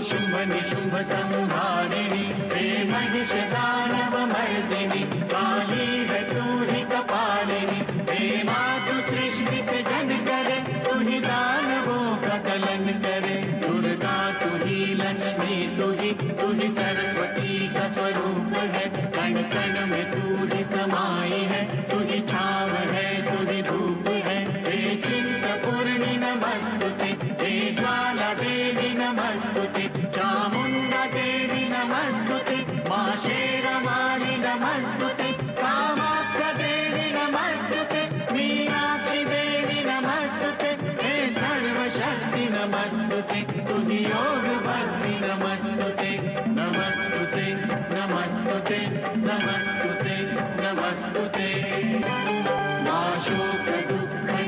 शुंभ निशुंभ संहारिणी, हे महिष दानव मर्दिनी, काली है तू ही कपालिनी। हे मातु सृष्टि से जन करे, तू ही दानवों का दलन करे। दुर्गा तू ही लक्ष्मी तू ही सरस्वती का स्वरूप है। कण कण में तू ही समाई है, तू ही छाव है, तू ही धूप है। हे चिंतपूर्णि नमस्तुते, हे ज्वाला देवी नमस्तुते, चामुंडा देवी नमस्तुते, मां शेरवाली नमस्तुते, कामाख्या देवी नमस्तुते, मीनाक्षी देवी नमस्तुते, हे सर्वशक्ति नमस्तुते। तू ही योग